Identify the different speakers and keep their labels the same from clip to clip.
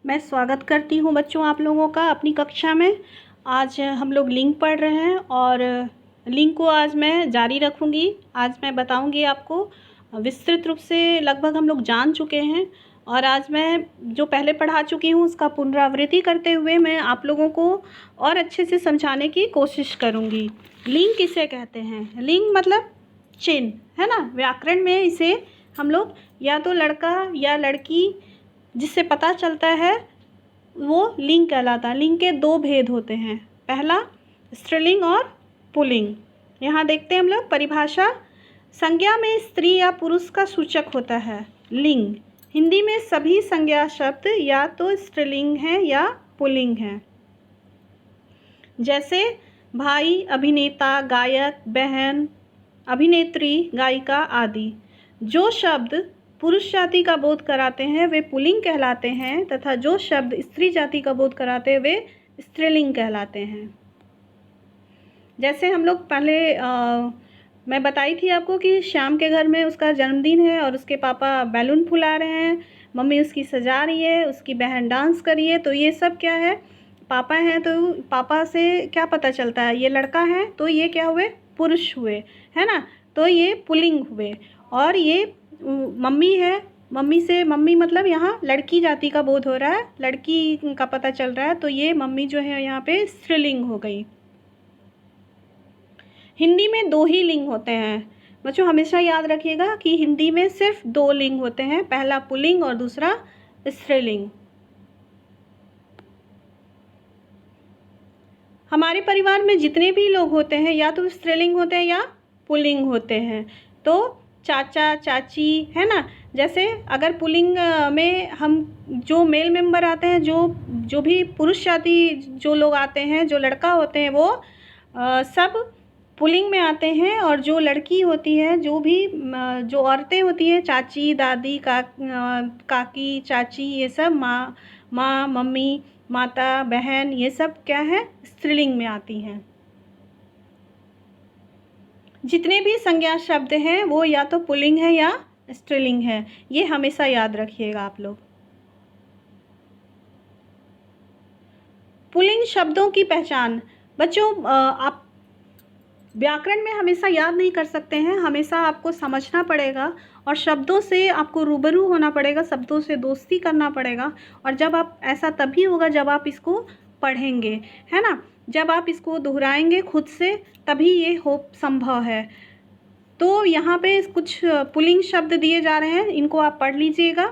Speaker 1: मैं स्वागत करती हूँ बच्चों आप लोगों का अपनी कक्षा में। आज हम लोग लिंग पढ़ रहे हैं और लिंग को आज मैं जारी रखूँगी। आज मैं बताऊँगी आपको विस्तृत रूप से, लगभग हम लोग जान चुके हैं और आज मैं जो पहले पढ़ा चुकी हूँ उसका पुनरावृत्ति करते हुए मैं आप लोगों को और अच्छे से समझाने की कोशिश करूँगी। लिंग किसे कहते हैं? लिंग मतलब चिन्ह, है ना। व्याकरण में इसे हम लोग या तो लड़का या लड़की जिससे पता चलता है वो लिंग कहलाता है। लिंग के दो भेद होते हैं, पहला स्त्रीलिंग और पुल्लिंग। यहाँ देखते हैं हम लोग परिभाषा। संज्ञा में स्त्री या पुरुष का सूचक होता है लिंग। हिंदी में सभी संज्ञा शब्द या तो स्त्रीलिंग हैं या पुल्लिंग हैं, जैसे भाई, अभिनेता, गायक, बहन, अभिनेत्री, गायिका आदि। जो शब्द पुरुष जाति का बोध कराते हैं वे पुल्लिंग कहलाते हैं तथा जो शब्द स्त्री जाति का बोध कराते हैं वे स्त्रीलिंग कहलाते हैं। जैसे हम लोग पहले मैं बताई थी आपको कि श्याम के घर में उसका जन्मदिन है और उसके पापा बैलून फुला रहे हैं, मम्मी उसकी सजा रही है, उसकी बहन डांस कर रही है। तो ये सब क्या है? पापा हैं, तो पापा से क्या पता चलता है? ये लड़का है तो ये क्या हुए? पुरुष हुए, है ना। तो ये पुल्लिंग हुए। और ये मम्मी है, मम्मी से, मम्मी मतलब यहाँ लड़की जाति का बोध हो रहा है, लड़की का पता चल रहा है, तो ये मम्मी जो है यहाँ पे स्त्रीलिंग हो गई। हिंदी में दो ही लिंग होते हैं बच्चों, हमेशा याद रखिएगा कि हिंदी में सिर्फ दो लिंग होते हैं, पहला पुल्लिंग और दूसरा स्त्रीलिंग। हमारे परिवार में जितने भी लोग होते हैं या तो स्त्रीलिंग होते हैं या पुल्लिंग होते हैं। तो चाचा, चाची, है ना। जैसे अगर पुल्लिंग में हम जो मेल मेंबर आते हैं, जो भी पुरुष जाति जो लोग आते हैं, जो लड़का होते हैं वो सब पुल्लिंग में आते हैं, और जो लड़की होती है, जो औरतें होती हैं, चाची, दादी, काकी, चाची, ये सब माँ, मम्मी, माता, बहन, ये सब क्या है? स्त्रीलिंग में आती हैं। जितने भी संज्ञा शब्द हैं वो या तो पुल्लिंग है या स्त्रीलिंग है, ये हमेशा याद रखिएगा आप लोग। पुल्लिंग शब्दों की पहचान बच्चों, आप व्याकरण में हमेशा याद नहीं कर सकते हैं, हमेशा आपको समझना पड़ेगा और शब्दों से आपको रूबरू होना पड़ेगा, शब्दों से दोस्ती करना पड़ेगा। और जब आप ऐसा तभी होगा जब आप इसको पढ़ेंगे, है ना। जब आप इसको दोहराएंगे खुद से तभी ये हो संभव है। तो यहाँ पे कुछ पुल्लिंग शब्द दिए जा रहे हैं, इनको आप पढ़ लीजिएगा।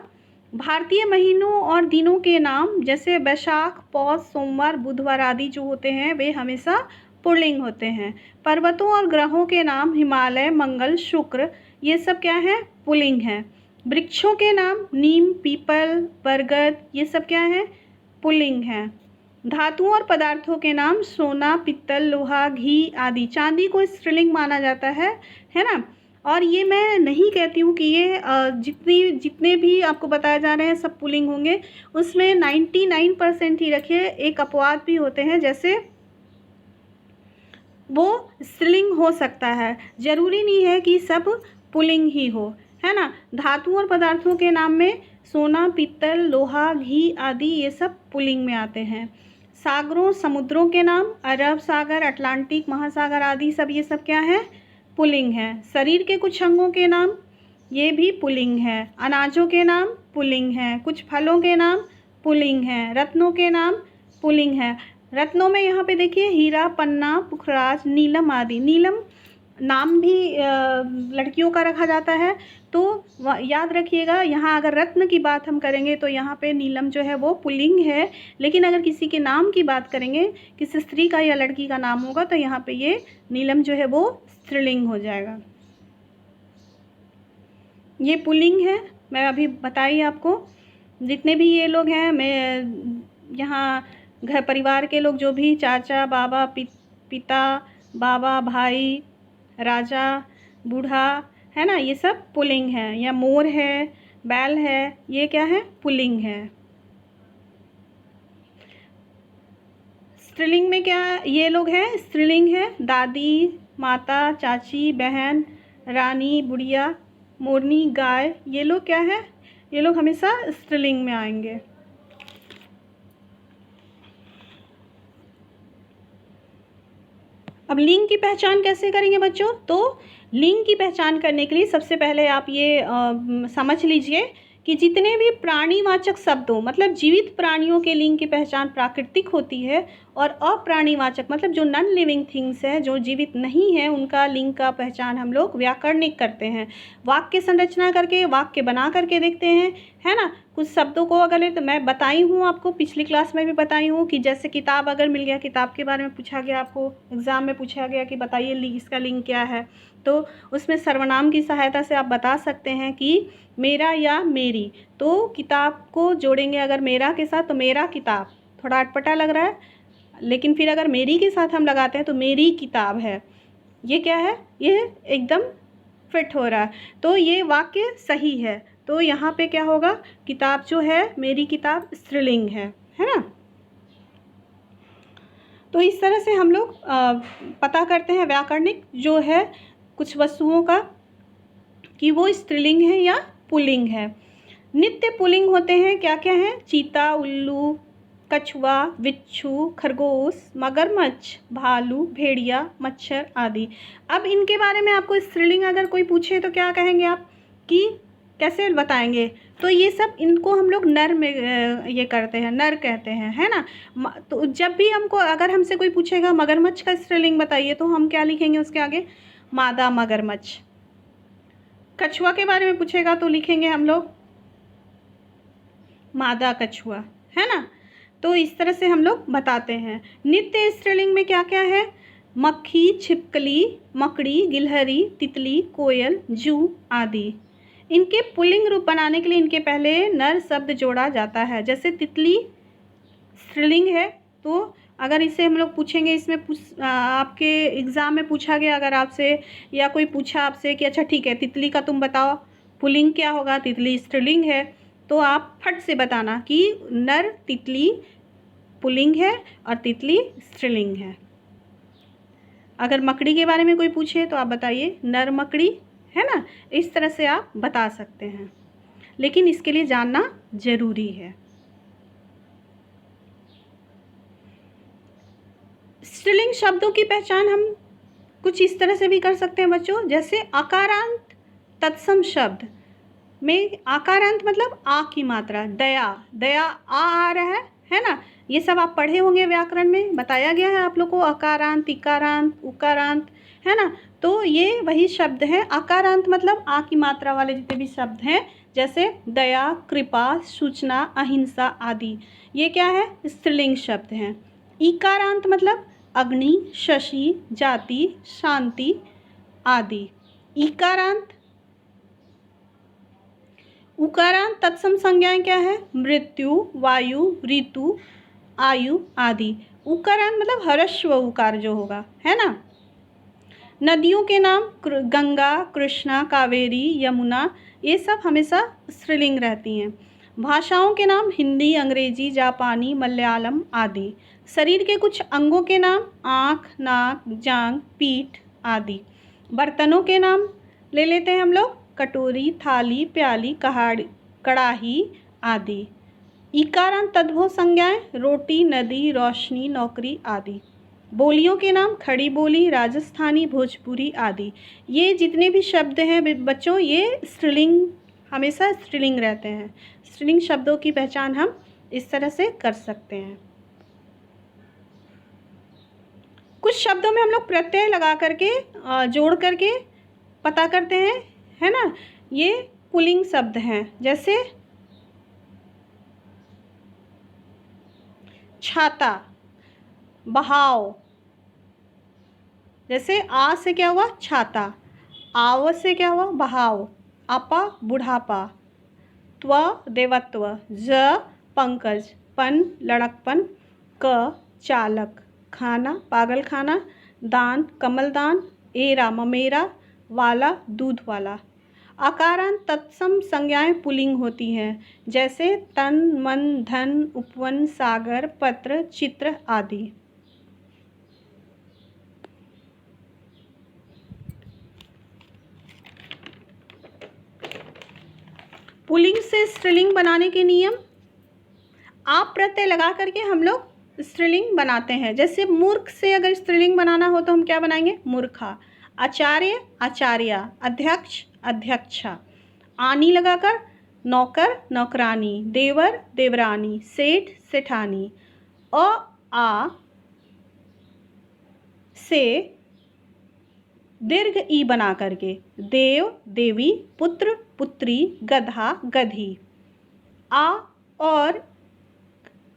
Speaker 1: भारतीय महीनों और दिनों के नाम जैसे वैशाख, पौष, सोमवार, बुधवार आदि जो होते हैं वे हमेशा पुल्लिंग होते हैं। पर्वतों और ग्रहों के नाम हिमालय, मंगल, शुक्र, ये सब क्या है? पुल्लिंग है। वृक्षों के नाम नीम, पीपल, बरगद, ये सब क्या है? पुल्लिंग है। धातुओं और पदार्थों के नाम सोना, पित्तल, लोहा, घी आदि। चांदी को स्त्रीलिंग माना जाता है ना। और ये मैं नहीं कहती हूँ कि ये जितने भी आपको बताए जा रहे हैं सब पुल्लिंग होंगे, उसमें 99% ही रखिए। एक अपवाद भी होते हैं, जैसे वो स्त्रीलिंग हो सकता है, ज़रूरी नहीं है कि सब पुल्लिंग ही हो, है ना। धातुओं और पदार्थों के नाम में सोना, पित्तल, लोहा, घी आदि ये सब पुल्लिंग में आते हैं। सागरों, समुद्रों के नाम अरब सागर, अटलांटिक महासागर आदि सब, ये सब क्या है? पुल्लिंग है। शरीर के कुछ अंगों के नाम ये भी पुल्लिंग है। अनाजों के नाम पुल्लिंग है। कुछ फलों के नाम पुल्लिंग है। रत्नों के नाम पुल्लिंग है। रत्नों में यहाँ पे देखिए हीरा, पन्ना, पुखराज, नीलम आदि। नीलम नाम भी लड़कियों का रखा जाता है, तो याद रखिएगा यहाँ अगर रत्न की बात हम करेंगे तो यहाँ पे नीलम जो है वो पुल्लिंग है, लेकिन अगर किसी के नाम की बात करेंगे, किसी स्त्री का या लड़की का नाम होगा, तो यहाँ पे ये नीलम जो है वो स्त्रीलिंग हो जाएगा। ये पुल्लिंग है, मैं अभी बताई आपको। जितने भी ये लोग हैं, मैं यहाँ घर परिवार के लोग जो भी चाचा, बाबा, पिता, बाबा, भाई, राजा, बूढ़ा, है ना, ये सब पुल्लिंग है। या मोर है, बैल है, ये क्या है? पुल्लिंग है। स्त्रीलिंग में क्या ये लोग हैं? स्त्रीलिंग है दादी, माता, चाची, बहन, रानी, बुढ़िया, मोरनी, गाय, ये लोग क्या है? ये लोग हमेशा स्त्रीलिंग में आएंगे। अब लिंग की पहचान कैसे करेंगे बच्चों? तो लिंग की पहचान करने के लिए सबसे पहले आप ये समझ लीजिए कि जितने भी प्राणीवाचक शब्दों मतलब जीवित प्राणियों के लिंग की पहचान प्राकृतिक होती है और अप्राणीवाचक मतलब जो नॉन लिविंग थिंग्स है, जो जीवित नहीं है, उनका लिंग का पहचान हम लोग व्याकरणिक करते हैं। वाक्य संरचना करके, वाक्य बना करके देखते हैं, है ना। कुछ शब्दों को अगर तो मैं बताई हूँ आपको, पिछली क्लास में भी बताई हूँ कि जैसे किताब अगर मिल गया, किताब के बारे में पूछा गया, आपको एग्ज़ाम में पूछा गया कि बताइए इसका लिंग क्या है, तो उसमें सर्वनाम की सहायता से आप बता सकते हैं कि मेरा या मेरी। तो किताब को जोड़ेंगे अगर मेरा के साथ तो मेरा किताब, थोड़ा अटपटा लग रहा है, लेकिन फिर अगर मेरी के साथ हम लगाते हैं तो मेरी किताब है। ये क्या है? ये एकदम फिट हो रहा है, तो ये वाक्य सही है। तो यहाँ पे क्या होगा? किताब जो है, मेरी किताब स्त्रीलिंग है ना। तो इस तरह से हम लोग पता करते हैं व्याकरणिक जो है कुछ वस्तुओं का कि वो स्त्रीलिंग है या पुल्लिंग है। नित्य पुल्लिंग होते हैं, क्या क्या हैं? चीता, उल्लू, कछुआ, बिच्छू, खरगोश, मगरमच्छ, भालू, भेड़िया, मच्छर आदि। अब इनके बारे में आपको स्त्रीलिंग अगर कोई पूछे तो क्या कहेंगे आप कि कैसे बताएंगे? तो ये सब इनको हम लोग नर में ये करते हैं, नर कहते हैं, है ना। तो जब भी हमको अगर हमसे कोई पूछेगा मगरमच्छ का स्त्रीलिंग बताइए तो हम क्या लिखेंगे उसके आगे? मादा मगरमच्छ। कछुआ के बारे में पूछेगा तो लिखेंगे हम लोग मादा कछुआ, है ना। तो इस तरह से हम लोग बताते हैं। नित्य स्त्रीलिंग में क्या क्या है? मक्खी, छिपकली, मकड़ी, गिलहरी, तितली, कोयल, जू आदि। इनके पुल्लिंग रूप बनाने के लिए इनके पहले नर शब्द जोड़ा जाता है। जैसे तितली स्त्रीलिंग है, तो अगर इसे हम लोग पूछेंगे, इसमें आपके एग्ज़ाम में पूछा गया अगर आपसे, या कोई पूछा आपसे कि अच्छा ठीक है तितली का तुम बताओ पुल्लिंग क्या होगा, तितली स्त्रीलिंग है, तो आप फट से बताना कि नर तितली पुल्लिंग है और तितली स्त्रीलिंग है। अगर मकड़ी के बारे में कोई पूछे तो आप बताइए नर मकड़ी, है ना। इस तरह से आप बता सकते हैं, लेकिन इसके लिए जानना ज़रूरी है। स्त्रीलिंग शब्दों की पहचान हम कुछ इस तरह से भी कर सकते हैं बच्चों, जैसे आकारांत तत्सम शब्द में आकारांत मतलब आ की मात्रा, दया, दया आ रहा है ना। ये सब आप पढ़े होंगे, व्याकरण में बताया गया है आप लोग को, अकारांत, इकारांत, उकारांत, है ना। तो ये वही शब्द हैं। आकारांत मतलब आ की मात्रा वाले जितने भी शब्द हैं, जैसे दया, कृपा, सूचना, अहिंसा आदि, ये क्या है? स्त्रीलिंग शब्द हैं। इकारांत मतलब अग्नि, शशि, जाति, शांति आदि। इकारांत। उकारांत तत्सम संज्ञाएं क्या है? मृत्यु, वायु, ऋतु, आयु आदि। उकारांत मतलब हर्स्व उकार जो होगा, है ना। नदियों के नाम गंगा, कृष्णा, कावेरी, यमुना, ये सब हमेशा स्त्रीलिंग रहती हैं। भाषाओं के नाम हिंदी, अंग्रेजी, जापानी, मलयालम आदि। शरीर के कुछ अंगों के नाम आँख, नाक, जांघ, पीठ आदि। बर्तनों के नाम ले लेते हैं हम लोग, कटोरी, थाली, प्याली, कड़ाही आदि। इकारांत तद्भव संज्ञाएं रोटी, नदी, रोशनी, नौकरी आदि। बोलियों के नाम खड़ी बोली, राजस्थानी, भोजपुरी आदि। ये जितने भी शब्द हैं बच्चों, ये स्त्रीलिंग, हमेशा स्त्रीलिंग रहते हैं। स्त्रीलिंग शब्दों की पहचान हम इस तरह से कर सकते हैं। कुछ शब्दों में हम लोग प्रत्यय लगा करके जोड़ करके पता करते हैं, है ना। ये पुल्लिंग शब्द हैं, जैसे छाता, बहाव। जैसे आ से क्या हुआ? छाता। आव से क्या हुआ? बहाव। अपा बुढ़ापा, त्व देवत्व, ज पंकज, पन लड़कपन, क चालक, खाना पागल खाना, दान कमलदान, एरा ममेरा, वाला दूध वाला। आकारांत तत्सम संज्ञाएं पुल्लिंग होती हैं, जैसे तन, मन, धन, उपवन, सागर, पत्र, चित्र आदि। पुल्लिंग से स्त्रीलिंग बनाने के नियम, आप प्रत्यय लगा करके हम लोग स्त्रीलिंग बनाते हैं। जैसे मूर्ख से अगर स्त्रीलिंग बनाना हो तो हम क्या बनाएंगे? मूर्खा। आचार्य, आचार्या। अध्यक्ष, अध्यक्षा। आनी लगाकर नौकर, नौकरानी। देवर, देवरानी। सेठ, सेठानी। आ से दीर्घ ई बना करके देव, देवी। पुत्र, पुत्री। गधा, गधी। आ और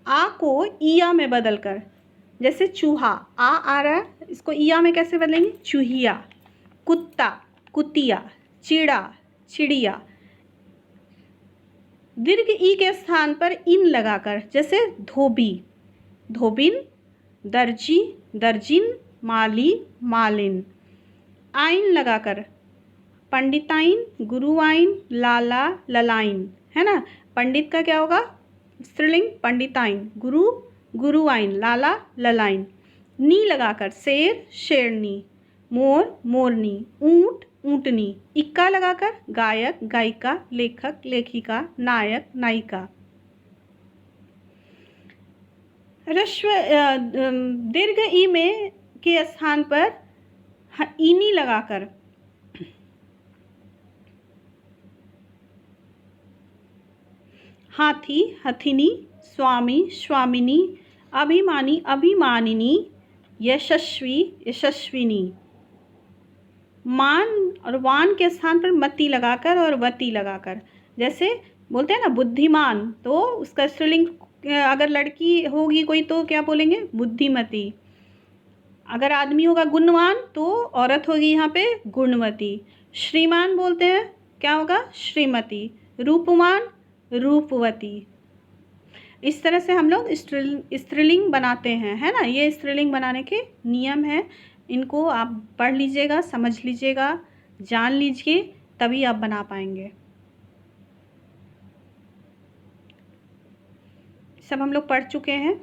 Speaker 1: आ को इया में बदल कर, जैसे चूहा, आ रहा है, इसको इया में कैसे बदलेंगे? चूहिया। कुत्ता, कुतिया। चिड़ा, चिड़िया। दीर्घ ई के स्थान पर इन लगाकर, जैसे धोबी, धोबिन। दर्जी, दर्जिन। माली, मालिन। आइन लगाकर पंडिताइन, गुरुआइन। लाला, ललाइन। है ना? पंडित का क्या होगा? स्त्रीलिंग पंडिताइन। गुरु, गुरुआइन। लाला, ललाइन। नी लगाकर शेर, शेरनी। मोर, मोरनी। ऊंट, ऊंटनी। इक्का लगाकर गायक, गायिका। लेखक, लेखिका। नायक, नायिका। ह्रस्व दीर्घ ई में के स्थान पर ईनी लगाकर हाथी, हथिनी। स्वामी, स्वामिनी। अभिमानी, अभिमानिनी। यशस्वी, यशस्विनी। मान और वान के स्थान पर मति लगाकर और वती लगाकर, जैसे बोलते हैं ना बुद्धिमान, तो उसका स्त्रीलिंग अगर लड़की होगी कोई तो क्या बोलेंगे? बुद्धिमती। अगर आदमी होगा गुणवान तो औरत होगी यहाँ पे गुणवती। श्रीमान बोलते हैं, क्या होगा? श्रीमती। रूपवान, रूपवती। इस तरह से हम लोग स्त्रीलिंग बनाते हैं, है ना? ये स्त्रीलिंग बनाने के नियम हैं। इनको आप पढ़ लीजिएगा, समझ लीजिएगा, जान लीजिए, तभी आप बना पाएंगे। सब हम लोग पढ़ चुके हैं।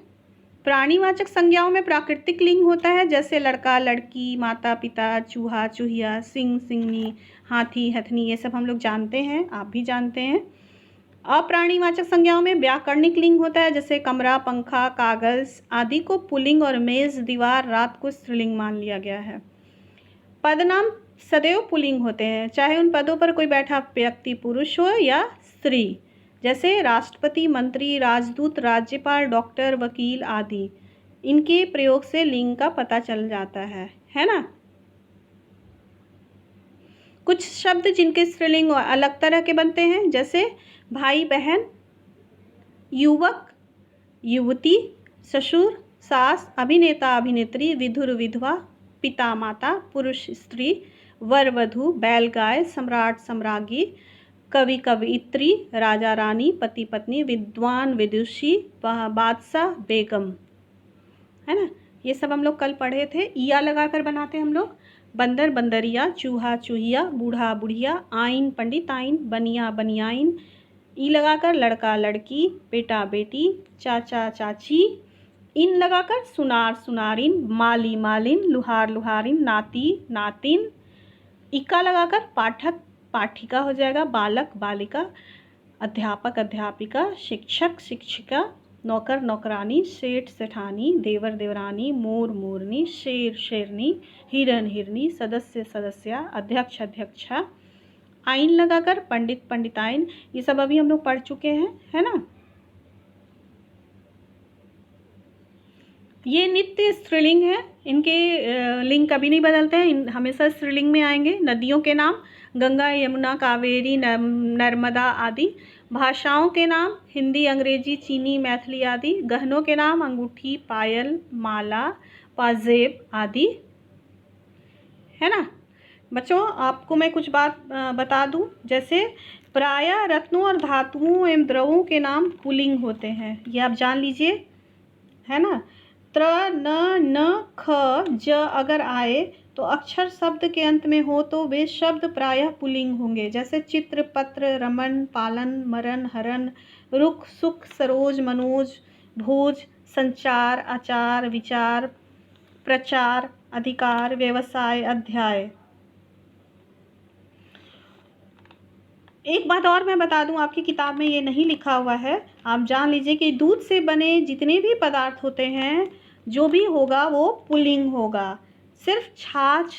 Speaker 1: प्राणीवाचक संज्ञाओं में प्राकृतिक लिंग होता है, जैसे लड़का, लड़की। माता, पिता। चूहा, चूहिया। सिंह, सिंहनी। हाथी, हथनी। ये सब हम लोग जानते हैं, आप भी जानते हैं। अप्राणीवाचक संज्ञाओं में व्याकरणिक लिंग होता है, जैसे कमरा, पंखा, कागज आदि को पुल्लिंग और मेज, दीवार, रात को स्त्रीलिंग मान लिया गया है। पदनाम सदैव पुल्लिंग होते हैं, चाहे उन पदों पर कोई बैठा व्यक्ति पुरुष हो या स्त्री, जैसे राष्ट्रपति, मंत्री, राजदूत, राज्यपाल, डॉक्टर, वकील आदि। इनके प्रयोग से लिंग का पता चल जाता है ना? कुछ शब्द जिनके स्त्रीलिंग अलग तरह के बनते हैं, जैसे भाई, बहन। युवक, युवती। ससुर, सास। अभिनेता, अभिनेत्री। विधुर, विधवा। पिता, माता। पुरुष, स्त्री। वर, वधू। बैलगाय। सम्राट, सम्राज्ञी। कवि, कवयित्री। राजा, रानी। पति, पत्नी। विद्वान, विदुषी। बादशाह, बेगम। है ना? ये सब हम लोग कल पढ़े थे। ईया लगाकर बनाते हम लोग। बंदर, बंदरिया। चूहा, चूहिया। बूढ़ा, बुढ़िया। आइन, पंडित आइन। बनिया, बनियाइन। ई लगाकर लड़का, लड़की। बेटा, बेटी। चाचा, चाची। इन लगाकर सुनार, सुनारिन। माली, मालिन। लुहार, लुहारिन। नाती, नातिन। इक्का लगाकर पाठक, पाठिका हो जाएगा। बालक, बालिका। अध्यापक, अध्यापिका। शिक्षक, शिक्षिका। नौकर, नौकरानी। सेठ, सेठानी। देवर, देवरानी। मोर, मोरनी। शेर, शेरनी। हिरन, हिरनी। सदस्य, सदस्या। अध्यक्ष, अध्यक्षा। आइन लगाकर पंडित, पंडिताइन। ये सब अभी हम लोग पढ़ चुके हैं, है ना? ये नित्य स्त्रीलिंग है, इनके लिंग कभी नहीं बदलते हैं, हमेशा स्त्रीलिंग में आएंगे। नदियों के नाम गंगा, यमुना, कावेरी, नर्मदा आदि। भाषाओं के नाम हिंदी, अंग्रेजी, चीनी, मैथिली आदि। गहनों के नाम अंगूठी, पायल, माला, पाजेब आदि। है ना बच्चों? आपको मैं कुछ बात बता दूं, जैसे प्रायः रत्नों और धातुओं एवं द्रवों के नाम पुल्लिंग होते हैं, ये आप जान लीजिए, है ना? त्र, न, न, ख, ज अगर आए तो अक्षर शब्द के अंत में हो तो वे शब्द प्रायः पुल्लिंग होंगे, जैसे चित्र, पत्र, रमन, पालन, मरण, हरण, रुख, सुख, सरोज, मनोज, भोज, संचार, आचार, विचार, प्रचार, अधिकार, व्यवसाय, अध्याय। एक बात और मैं बता दूं, आपकी किताब में ये नहीं लिखा हुआ है, आप जान लीजिए कि दूध से बने जितने भी पदार्थ होते हैं, जो भी होगा वो पुल्लिंग होगा। सिर्फ छाछ,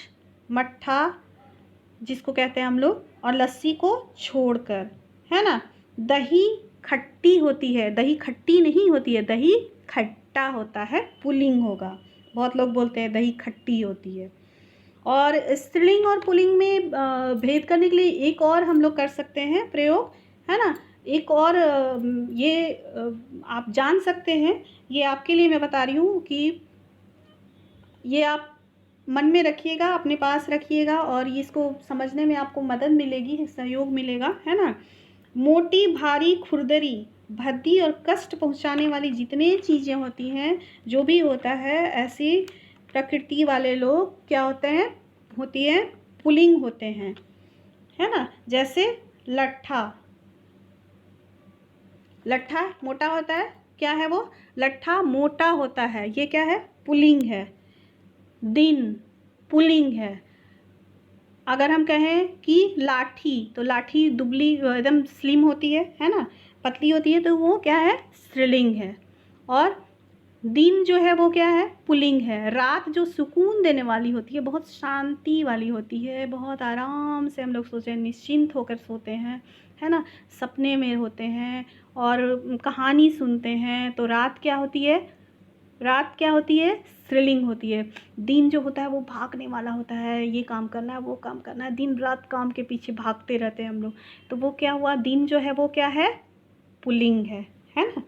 Speaker 1: मट्ठा जिसको कहते हैं हम लोग, और लस्सी को छोड़कर, है ना। दही खट्टी होती है, दही खट्टी नहीं होती है, दही खट्टा होता है, पुल्लिंग होगा। बहुत लोग बोलते हैं दही खट्टी होती है। और स्त्रीलिंग और पुल्लिंग में भेद करने के लिए एक और हम लोग कर सकते हैं प्रयोग, है ना। एक और ये आप जान सकते हैं, ये आपके लिए मैं बता रही हूँ कि ये आप मन में रखिएगा, अपने पास रखिएगा, और इसको समझने में आपको मदद मिलेगी, सहयोग मिलेगा, है ना। मोटी, भारी, खुरदरी, भद्दी और कष्ट पहुंचाने वाली जितनी चीज़ें होती हैं, जो भी होता है, ऐसी प्रकृति वाले लोग क्या होते हैं, होती है, पुल्लिंग होते हैं, है ना। जैसे लट्ठा, लट्ठा मोटा होता है, क्या है वो, लट्ठा मोटा होता है, ये क्या है, पुल्लिंग है। दिन पुल्लिंग है। अगर हम कहें कि लाठी, तो लाठी दुबली एकदम स्लिम होती है ना, पतली होती है, तो वो क्या है, स्त्रीलिंग है। और दिन जो है वो क्या है, पुल्लिंग है। रात जो सुकून देने वाली होती है, बहुत शांति वाली होती है, बहुत आराम से हम लोग सोचें, निश्चिंत होकर सोते हैं, है ना, सपने में होते हैं और कहानी सुनते हैं, तो रात क्या होती है, रात क्या होती है, स्त्रीलिंग होती है। दिन जो होता है वो भागने वाला होता है, ये काम करना है, वो काम करना है, दिन रात काम के पीछे भागते रहते हैं हम लोग, तो वो क्या हुआ, दिन जो है वो क्या है, पुल्लिंग है ना।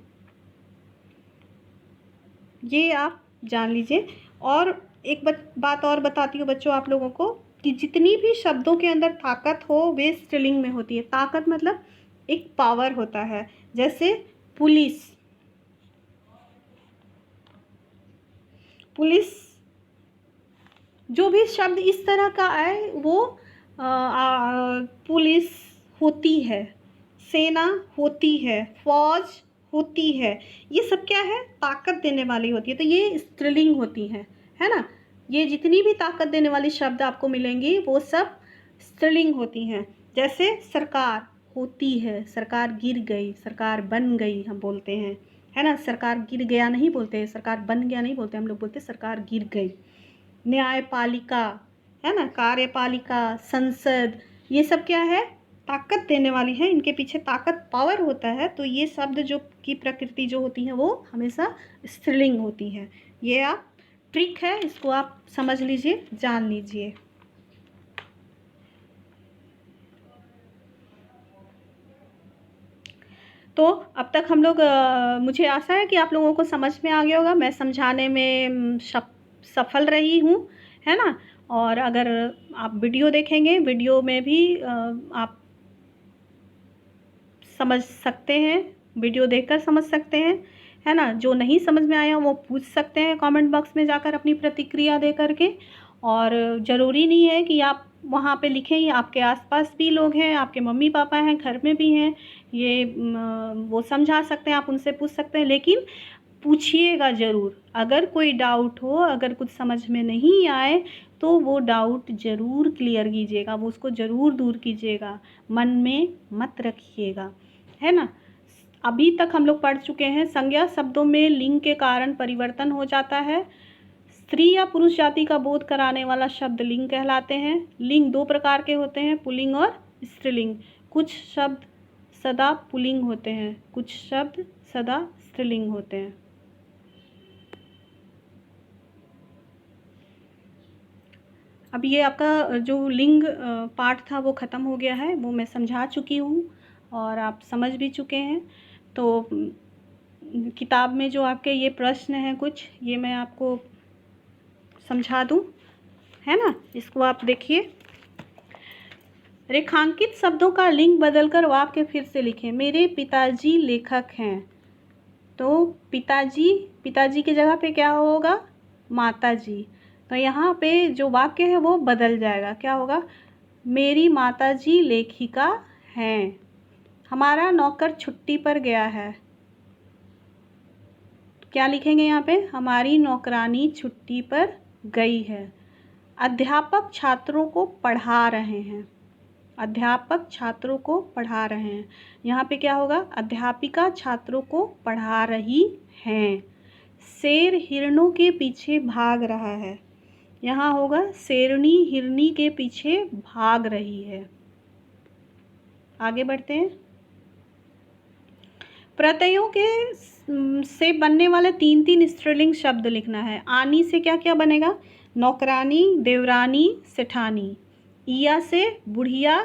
Speaker 1: ये आप जान लीजिए। और एक बात और बताती हूँ बच्चों आप लोगों को, कि जितनी भी शब्दों के अंदर ताकत हो वे स्त्रीलिंग में होती है। ताकत मतलब एक पावर होता है। जैसे पुलिस, पुलिस, जो भी शब्द इस तरह का आए वो पुलिस होती है, सेना होती है, फौज होती है, ये सब क्या है, ताकत देने वाली होती है, तो ये स्त्रीलिंग होती है ना। ये जितनी भी ताकत देने वाली शब्द आपको मिलेंगी वो सब स्त्रीलिंग होती हैं। जैसे सरकार होती है, सरकार गिर गई, सरकार बन गई हम बोलते हैं, है ना। सरकार गिर गया नहीं बोलते, सरकार बन गया नहीं बोलते, हम लोग बोलते सरकार गिर गई। न्यायपालिका, है ना, कार्यपालिका, संसद, ये सब क्या है, ताकत देने वाली है, इनके पीछे ताकत, पावर होता है। तो ये शब्द जो की प्रकृति जो होती है वो हमेशा स्त्रीलिंग होती है। ये आप ट्रिक है, इसको आप समझ लीजिए, जान लीजिए। तो अब तक हम लोग मुझे आशा है कि आप लोगों को समझ में आ गया होगा, मैं समझाने में सफल रही हूँ, है ना। और अगर आप वीडियो देखेंगे, वीडियो में भी आप समझ सकते हैं, वीडियो देखकर समझ सकते हैं, है ना। जो नहीं समझ में आया वो पूछ सकते हैं कमेंट बॉक्स में जाकर अपनी प्रतिक्रिया दे करके। और ज़रूरी नहीं है कि आप वहाँ पे लिखें, आपके आसपास भी लोग हैं, आपके मम्मी पापा हैं, घर में भी हैं, ये वो समझा सकते हैं, आप उनसे पूछ सकते हैं, लेकिन पूछिएगा ज़रूर। अगर कोई डाउट हो, अगर कुछ समझ में नहीं आए, तो वो डाउट ज़रूर क्लियर कीजिएगा, वो उसको ज़रूर दूर कीजिएगा, मन में मत रखिएगा, है ना। अभी तक हम लोग पढ़ चुके हैं, संज्ञा शब्दों में लिंग के कारण परिवर्तन हो जाता है। स्त्री या पुरुष जाति का बोध कराने वाला शब्द लिंग कहलाते हैं। लिंग दो प्रकार के होते हैं, पुल्लिंग और स्त्रीलिंग। कुछ शब्द सदा पुल्लिंग होते हैं, कुछ शब्द सदा स्त्रीलिंग होते हैं। अब ये आपका जो लिंग पार्ट था वो ख़त्म हो गया है, वो मैं समझा चुकी हूँ और आप समझ भी चुके हैं। तो किताब में जो आपके ये प्रश्न हैं कुछ, ये मैं आपको समझा दूँ, है ना। इसको आप देखिए। रेखांकित शब्दों का लिंग बदलकर वाक्य फिर से लिखें। मेरे पिताजी लेखक हैं, तो पिताजी, पिताजी की जगह पे क्या होगा, माताजी। तो यहाँ पे जो वाक्य है वो बदल जाएगा, क्या होगा, मेरी माताजी लेखिका हैं। हमारा नौकर छुट्टी पर गया है, क्या लिखेंगे यहाँ पे, हमारी नौकरानी छुट्टी पर गई है। अध्यापक छात्रों को पढ़ा रहे हैं, अध्यापक छात्रों को पढ़ा रहे हैं। यहाँ पे क्या होगा? अध्यापिका छात्रों को पढ़ा रही हैं। शेर हिरणों के पीछे भाग रहा है। यहाँ होगा शेरनी हिरनी के पीछे भाग रही है। आगे बढ़ते हैं। प्रत्ययों के से बनने वाले 3 स्त्रीलिंग शब्द लिखना है। आनी से क्या क्या बनेगा? नौकरानी, देवरानी, सेठानी। इया से बुढ़िया,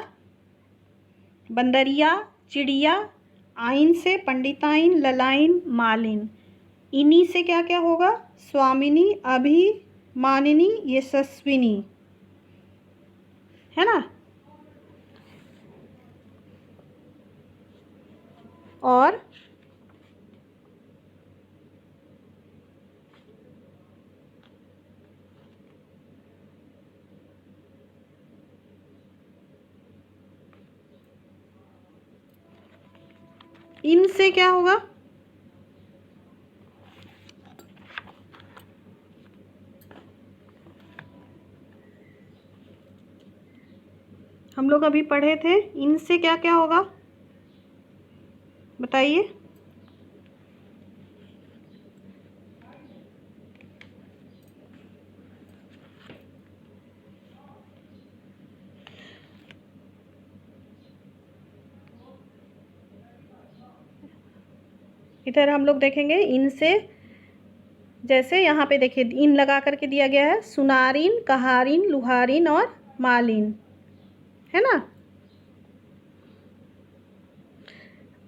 Speaker 1: बंदरिया, चिड़िया। आइन से पंडिताइन, ललाइन, मालिन। इन्हीं से क्या क्या होगा? स्वामिनी, अभिमानिनी, यशस्विनी, है ना। और इनसे क्या होगा? हम लोग अभी पढ़े थे, इनसे क्या क्या होगा बताइए। इधर हम लोग देखेंगे इनसे, जैसे यहाँ पे देखिए इन लगा करके दिया गया है। सुनारिन, कहारिन, लुहारिन और मालिन, है ना।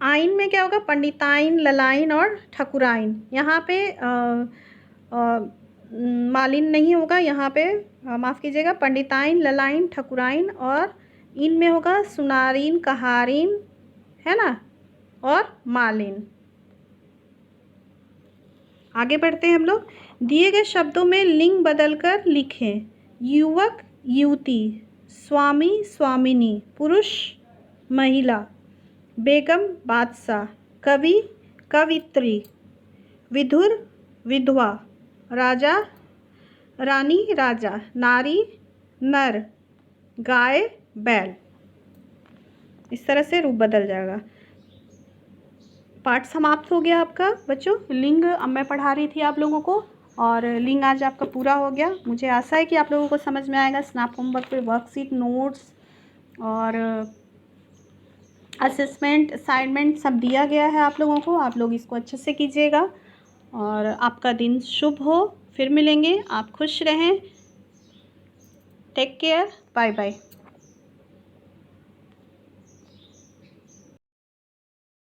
Speaker 1: आइन में क्या होगा? पंडिताइन, ललाइन और ठकुराइन। यहाँ पे मालिन नहीं होगा, यहाँ पे माफ़ कीजिएगा, पंडिताइन, ललाइन, ठकुराइन। और इन में होगा सुनारिन, कहारिन, है ना, और मालिन। आगे बढ़ते हैं हम लोग। दिए गए शब्दों में लिंग बदलकर लिखें। युवक, युवती, स्वामी, स्वामिनी, पुरुष, महिला, बेगम, बादशाह, कवि, कवित्री, विधुर, विधवा, राजा, रानी, राजा, नारी, नर, गाय, बैल। इस तरह से रूप बदल जाएगा। पाठ समाप्त हो गया आपका बच्चों। लिंग अब मैं पढ़ा रही थी आप लोगों को, और लिंग आज आपका पूरा हो गया। मुझे आशा है कि आप लोगों को समझ में आएगा। स्नैप होमवर्क पे वर्कशीट, नोट्स और असेसमेंट, असाइनमेंट सब दिया गया है आप लोगों को। आप लोग इसको अच्छे से कीजिएगा और आपका दिन शुभ हो। फिर मिलेंगे। आप खुश रहें। Take care. Bye bye.